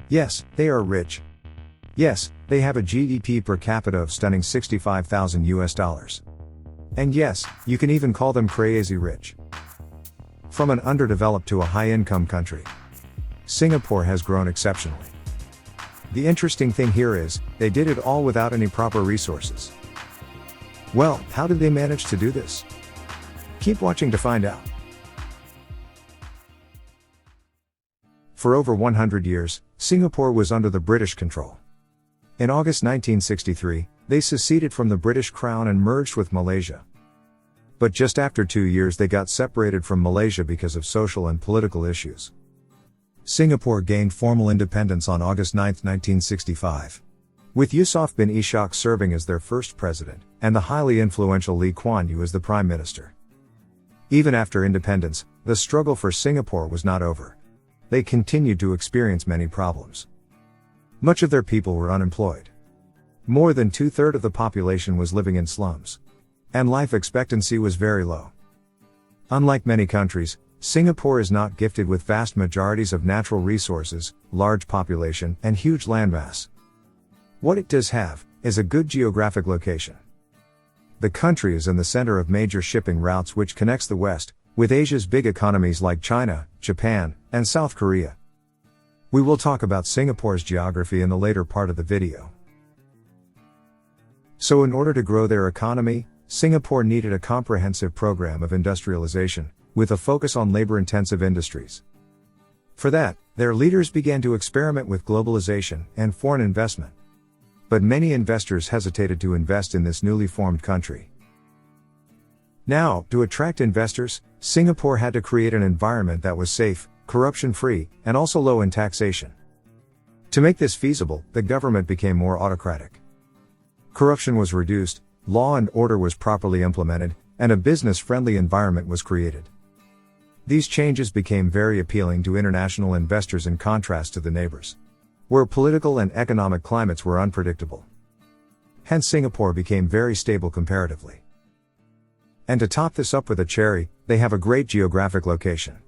Yes, they are rich. Yes, they have a GDP per capita of stunning 65,000 US dollars. And yes, you can even call them crazy rich. From an underdeveloped to a high-income country, Singapore has grown exceptionally. The interesting thing here is, they did it all without any proper resources. Well, how did they manage to do this? Keep watching to find out. For over 100 years, Singapore was under the British control. In August 1963, they seceded from the British Crown and merged with Malaysia. But just after 2 years they got separated from Malaysia because of social and political issues. Singapore gained formal independence on August 9, 1965. With Yusof bin Ishak serving as their first president, and the highly influential Lee Kuan Yew as the prime minister. Even after independence, the struggle for Singapore was not over. They continued to experience many problems. Much of their people were unemployed. More than 2/3 of the population was living in slums. And life expectancy was very low. Unlike many countries, Singapore is not gifted with vast majorities of natural resources, large population, and huge landmass. What it does have, is a good geographic location. The country is in the center of major shipping routes which connects the West, with Asia's big economies like China, Japan, and South Korea. We will talk about Singapore's geography in the later part of the video. So in order to grow their economy, Singapore needed a comprehensive program of industrialization, with a focus on labor-intensive industries. For that, their leaders began to experiment with globalization and foreign investment. But many investors hesitated to invest in this newly formed country. Now, to attract investors, Singapore had to create an environment that was safe, corruption-free, and also low in taxation. To make this feasible, the government became more autocratic. Corruption was reduced, law and order was properly implemented, and a business-friendly environment was created. These changes became very appealing to international investors in contrast to the neighbors, where political and economic climates were unpredictable. Hence Singapore became very stable comparatively. And to top this up with a cherry, they have a great geographic location.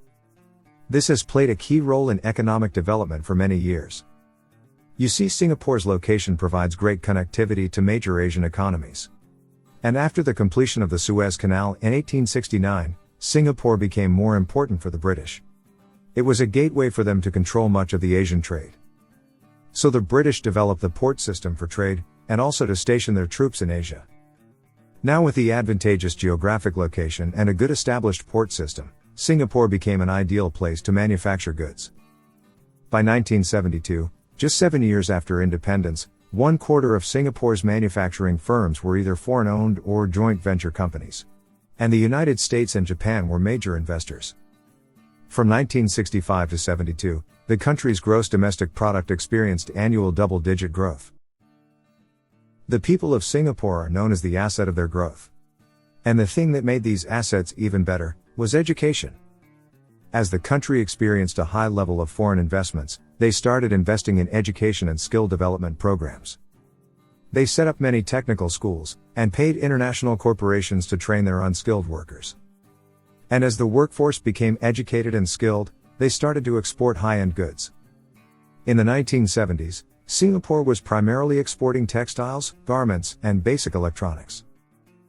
This has played a key role in economic development for many years. You see, Singapore's location provides great connectivity to major Asian economies. And after the completion of the Suez Canal in 1869, Singapore became more important for the British. It was a gateway for them to control much of the Asian trade. So the British developed the port system for trade, and also to station their troops in Asia. Now with the advantageous geographic location and a good established port system, Singapore became an ideal place to manufacture goods. By 1972, just 7 years after independence, 1/4 of Singapore's manufacturing firms were either foreign-owned or joint venture companies. And the United States and Japan were major investors. From 1965 to 72, the country's gross domestic product experienced annual double-digit growth. The people of Singapore are known as the asset of their growth. And the thing that made these assets even better, was education. As the country experienced a high level of foreign investments, they started investing in education and skill development programs. They set up many technical schools, and paid international corporations to train their unskilled workers. And as the workforce became educated and skilled, they started to export high-end goods. In the 1970s, Singapore was primarily exporting textiles, garments, and basic electronics.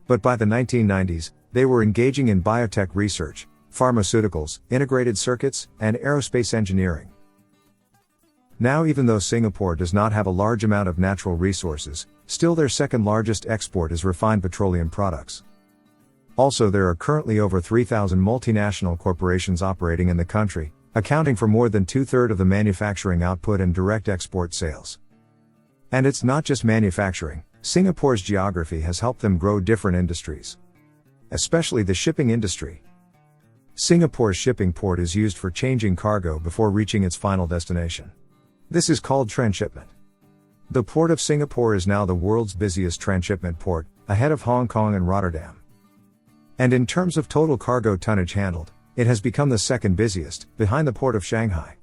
But by the 1990s, they were engaging in biotech research, pharmaceuticals, integrated circuits, and aerospace engineering. Now, even though Singapore does not have a large amount of natural resources, still their second largest export is refined petroleum products. Also, there are currently over 3,000 multinational corporations operating in the country, accounting for more than 2/3 of the manufacturing output and direct export sales. And it's not just manufacturing, Singapore's geography has helped them grow different industries. Especially the shipping industry. Singapore's shipping port is used for changing cargo before reaching its final destination. This is called transshipment. The Port of Singapore is now the world's busiest transshipment port, ahead of Hong Kong and Rotterdam. And in terms of total cargo tonnage handled, it has become the second busiest, behind the Port of Shanghai.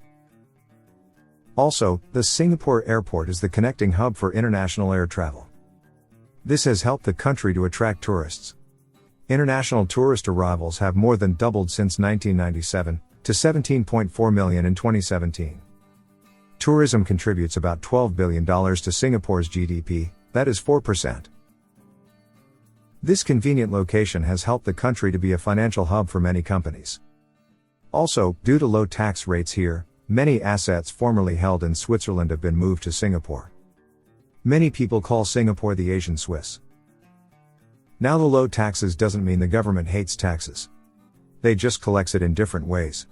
Also, the Singapore airport is the connecting hub for international air travel. This has helped the country to attract tourists. International tourist arrivals have more than doubled since 1997, to 17.4 million in 2017. Tourism contributes about $12 billion to Singapore's GDP, that is 4%. This convenient location has helped the country to be a financial hub for many companies. Also, due to low tax rates here, many assets formerly held in Switzerland have been moved to Singapore. Many people call Singapore the Asian Swiss. Now the low taxes doesn't mean the government hates taxes. They just collects it in different ways.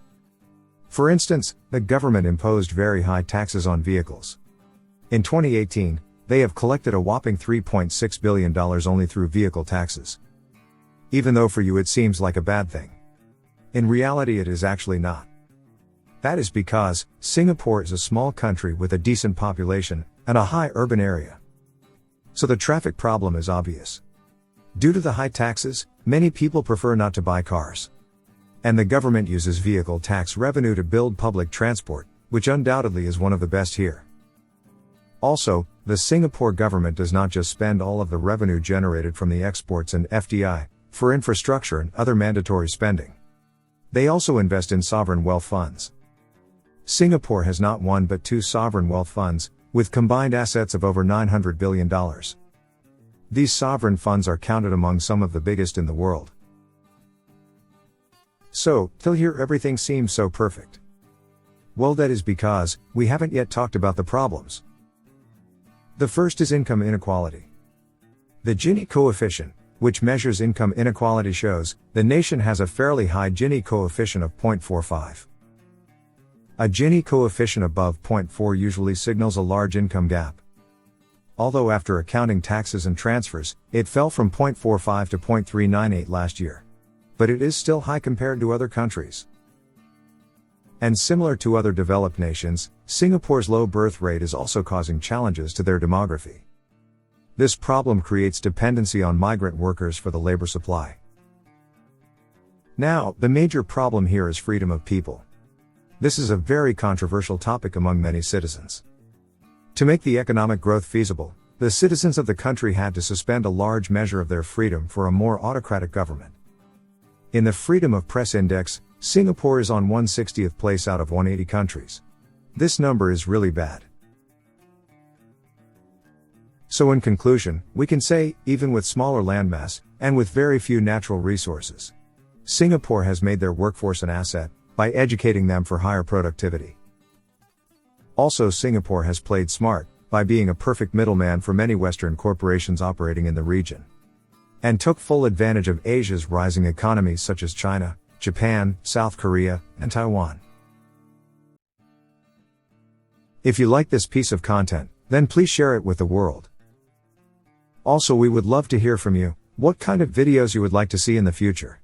For instance, the government imposed very high taxes on vehicles. In 2018, they have collected a whopping $3.6 billion only through vehicle taxes. Even though for you it seems like a bad thing. In reality it is actually not. That is because Singapore is a small country with a decent population and a high urban area. So the traffic problem is obvious. Due to the high taxes, many people prefer not to buy cars. And the government uses vehicle tax revenue to build public transport, which undoubtedly is one of the best here. Also, the Singapore government does not just spend all of the revenue generated from the exports and FDI for infrastructure and other mandatory spending. They also invest in sovereign wealth funds. Singapore has not one but two sovereign wealth funds, with combined assets of over $900 billion. These sovereign funds are counted among some of the biggest in the world. So, till here everything seems so perfect. Well, that is because we haven't yet talked about the problems. The first is income inequality. The Gini coefficient, which measures income inequality, shows the nation has a fairly high Gini coefficient of 0.45. A Gini coefficient above 0.4 usually signals a large income gap. Although after accounting taxes and transfers, it fell from 0.45 to 0.398 last year. But it is still high compared to other countries. And similar to other developed nations, Singapore's low birth rate is also causing challenges to their demography. This problem creates dependency on migrant workers for the labor supply. Now, the major problem here is freedom of people. This is a very controversial topic among many citizens. To make the economic growth feasible, the citizens of the country had to suspend a large measure of their freedom for a more autocratic government. In the Freedom of Press Index, Singapore is on 160th place out of 180 countries. This number is really bad. So in conclusion, we can say, even with smaller landmass, and with very few natural resources, Singapore has made their workforce an asset, by educating them for higher productivity. Also, Singapore has played smart, by being a perfect middleman for many Western corporations operating in the region. And took full advantage of Asia's rising economies such as China, Japan, South Korea, and Taiwan. If you like this piece of content, then please share it with the world. Also, we would love to hear from you, what kind of videos you would like to see in the future.